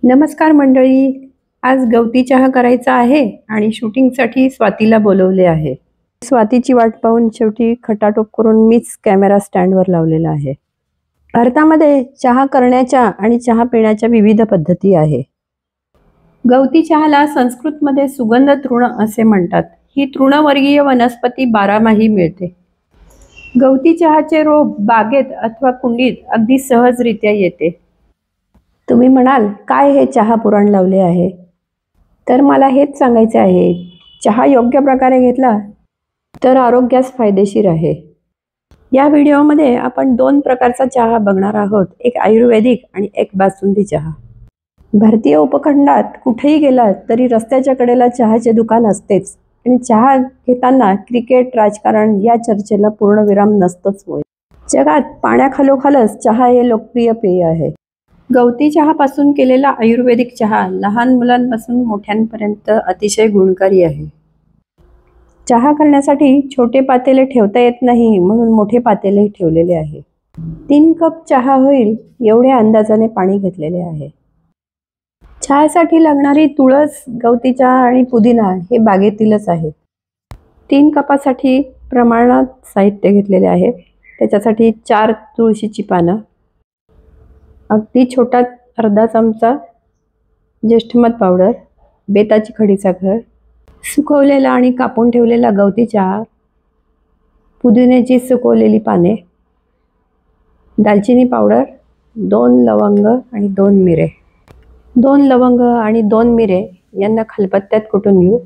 नमस्कार मंडळी. आज गवती चहा करायचा आहे आणि शूटिंगसाठी स्वातीला बोलवले आहे. स्वातीची वाट पाहून शेवटी खटाटोप करून मीच कॅमेरा स्टँडवर लावलेला आहे. भारतामध्ये चहा करण्याच्या आणि चहा पिण्याच्या विविध पद्धती आहे. गवती चहाला संस्कृतमध्ये सुगंध तृण असे म्हणतात. ही तृणवर्गीय वनस्पती बारामाही मिळते. गवती चहाचे रोप बागेत अथवा कुंडीत अगदी सहजरित्या येते. तुम्ही म्हणाल, काय हे चहा पुराण लावले आहे? तर मला हेच सांगायचे आहे, चहा योग्य प्रकारे घेतला तर आरोग्यास फायदेशीर आहे. या व्हिडिओमध्ये आपण 2 प्रकारचा चहा बघणार आहोत, एक आयुर्वेदिक आणि एक बासुंदी चहा. भारतीय उपखंडात कुठेही गेलात तरी रस्त्याच्या कडेला चहाचे दुकान असतेच आणि चहा घेताना क्रिकेट, राजकारण या चर्चेला पूर्णविराम नसतोच. होय, जगात पाण्याखालोखालच चहा हे लोकप्रिय पेय आहे. गवती चहापासून केलेला आयुर्वेदिक चहा लहान मुलांपासून मोठ्यांपर्यंत अतिशय गुणकारी आहे. चहा करण्यासाठी छोटे पातेले ठेवता येत नाही, म्हणून मोठे पातेले ठेवलेले आहे. 3 कप चहा होईल एवढ्या अंदाजाने पाणी घेतलेले आहे. चहासाठी लागणारी तुळस, गवती चहा आणि पुदिना हे बागेतीलच आहे. 3 कपासाठी प्रमाणात साहित्य घेतलेले आहे. त्याच्यासाठी 4 तुळशीची पानं, अगदी छोटा अर्धा चमचा ज्येष्ठमध पावडर, बेताची खडीसाखर, सुकवलेला आणि कापून ठेवलेला गवती चहा, पुदिन्याची सुकवलेली पाने, दालचिनी पावडर, 2 लवंग आणि 2 मिरे. 2 लवंग आणि 2 मिरे यांना खलबत्त्यात कुटून घेऊ.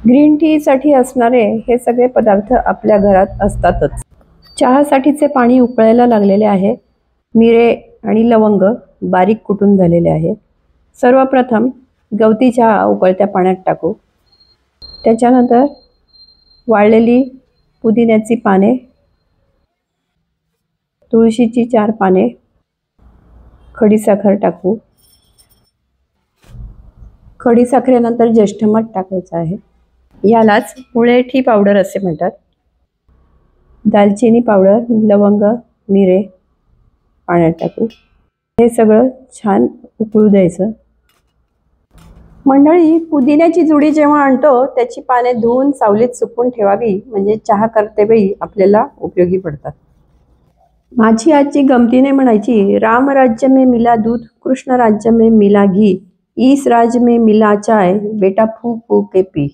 ग्रीन टीसाठी असणारे हे सगळे पदार्थ आपल्या घरात असतातच. चहासाठीचे पाणी उकळायला लागलेले आहे. मिरे आणि लवंग बारीक कुटून झालेले आहे. सर्वप्रथम गवती चहा उकळत्या पाण्यात टाकू. त्याच्यानंतर वाळलेली पुदिन्याची पाने, तुळशीची 4 पाने, खडीसाखर टाकू. खडीसाखरेनंतर ज्येष्ठमध टाकायचं आहे. यालाच मुळेठी पावडर असे म्हणतात. दालचिनी पावडर, लवंग, मिरे पाण्यात टाकू. हे सगळं छान उकळू द्यायचं. मंडळी, पुदिन्याची जुडी जेव्हा आणतो त्याची पाने धुवून सावलीत सुकवून ठेवावी, म्हणजे चहा करतेवेळी आपल्याला उपयोगी पडतात. माझी आजी गमतीने म्हणायची, राम राज्य में मिला दूध, कृष्ण राज्य में मिला घी, ईस राज में मिला चाय, बेटा फूक फूक के पी.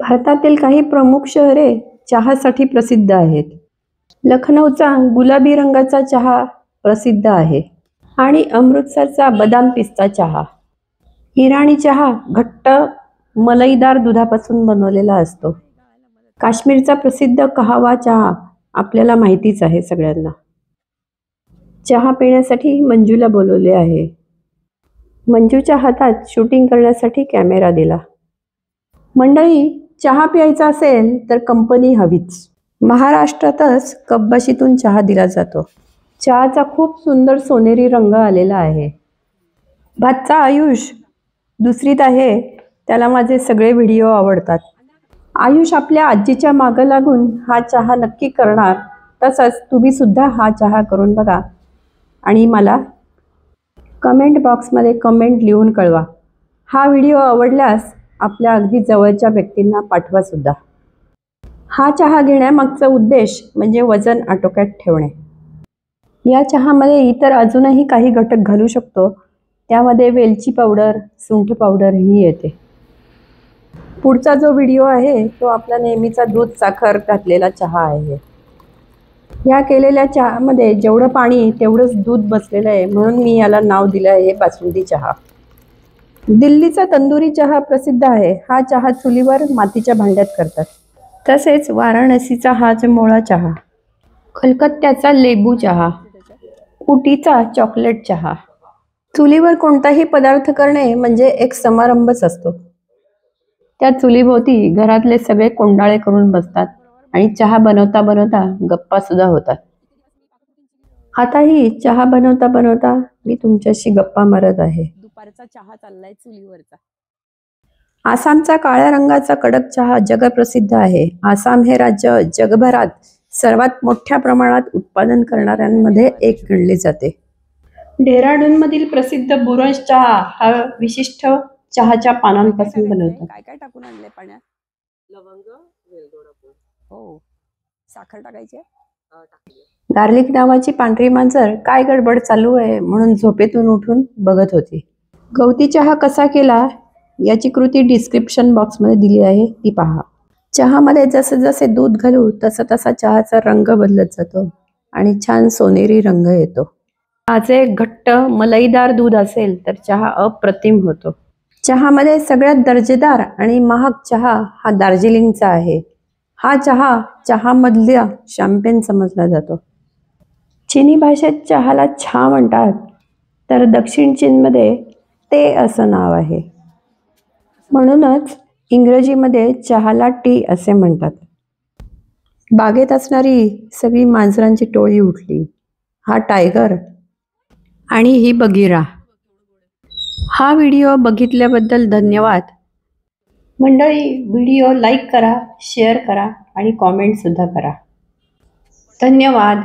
भारतातील काही प्रमुख शहरे चहासाठी प्रसिद्ध आहेत. लखनौचा गुलाबी रंगाचा चहा प्रसिद्ध आहे आणि अमृतसरचा बदाम पिस्ता चहा. इराणी चहा घट्ट मलईदार दुधापासून बनवलेला असतो. काश्मीरचा प्रसिद्ध कहावा चहा आपल्याला माहितीच आहे सगळ्यांना. चहा पिण्यासाठी मंजूला बोलवले आहे. मंजूच्या हातात शूटिंग करण्यासाठी कॅमेरा दिला. मंडळी, चहा प्यायचा असेल तर कंपनी हवीच. महाराष्ट्रातच कपबशीतून चहा दिला जातो. चहाचा खूप सुंदर सोनेरी रंग आलेला आहे. भातचा आयुष दुसरीत आहे, त्याला माझे सगळे व्हिडिओ आवडतात. आयुष आपल्या आजीच्या मागं लागून हा चहा नक्की करणार. तसंच तुम्ही सुद्धा हा चहा करून बघा आणि मला कमेंट बॉक्समध्ये कमेंट लिहून कळवा. हा व्हिडिओ आवडल्यास आपल्या अगदी जवळच्या व्यक्तींना पाठवा सुद्धा. हा चहा घेण्यामागचा उद्देश म्हणजे वजन आटोक्यात ठेवणे. या चहामध्ये इतर अजूनही काही घटक घालू शकतो. त्यामध्ये वेलची पावडर, सुंठ पावडर ही येते. पुढचा जो व्हिडिओ आहे तो आपला नेहमीचा दूध साखर घातलेला चहा आहे. या केलेल्या चहामध्ये जेवढं पाणी तेवढंच दूध बसलेलं आहे, म्हणून मी याला नाव दिलं आहे बासुंदी चहा. दिल्लीचा तंदुरी चहा प्रसिद्ध आहे. हा चहा चुलीवर मातीच्या भांड्यात करतात. तसेच वाराणसीचा हा मोळा चहा, कलकत्त्याचा लेबू चहा, उटीचा चॉकलेट चहा. चुलीवर कोणताही पदार्थ करणे म्हणजे एक समारंभच असतो. त्या चुलीभोवती घरातले सगळे कोंडाळे करून बसतात आणि चहा बनवता बनवता गप्पा सुद्धा होतात. आताही चहा बनवता बनवता मी तुमच्याशी गप्पा मारत आहे. दुपारचा चहा चाललाय चुलीवरचा. आसामचा काळ्या रंगाचा कडक चहा जगप्रसिद्ध आहे. आसाम हे राज्य जगभरात सर्वात मोठ्या प्रमाणात उत्पादन करणाऱ्यांमध्ये एक गणले जाते. डेहराडूनमधील प्रसिद्ध बुरंश चहा हा विशिष्ट चहाच्या पानांपासून बनवतात. काय काय टाकून आणले पाण्यात? लवंग, वेलदोडा पूड. हो, साखर टाकायची आहे? टाकली. गार्लिक नावाची पांढरी मांजर काय गडबड चालू आहे म्हणून झोपेतून उठून बघत होती. गवती चहा कसा केला याची कृती डिस्क्रिप्शन बॉक्समध्ये दिली आहे, ती पहा. चहामध्ये जसे जसे दूध घालू तसा तसा चहाचा रंग बदलत जातो आणि छान सोनेरी रंग येतो. चहाचे घट्ट मलईदार दूध असेल तर चहा अप्रतिम होतो. चहामध्ये सगळ्यात दर्जेदार आणि महाग चहा हा दार्जिलिंगचा आहे. हा चहा चहामधला शॅम्पेन समजला जातो. चीनी भाषेत चहाला छा म्हणतात, तर दक्षिण चीनमध्ये ते असं नाव आहे. म्हणूनच इंग्रजीमध्ये चहाला टी असे म्हणतात. बागेत असणारी सगळी मांजरांची टोळी उठली. हा टायगर आणि ही बगीरा. हा व्हिडिओ बघितल्याबद्दल धन्यवाद. मंडळी, व्हिडिओ लाईक करा, शेअर करा आणि कॉमेंटसुद्धा करा. धन्यवाद.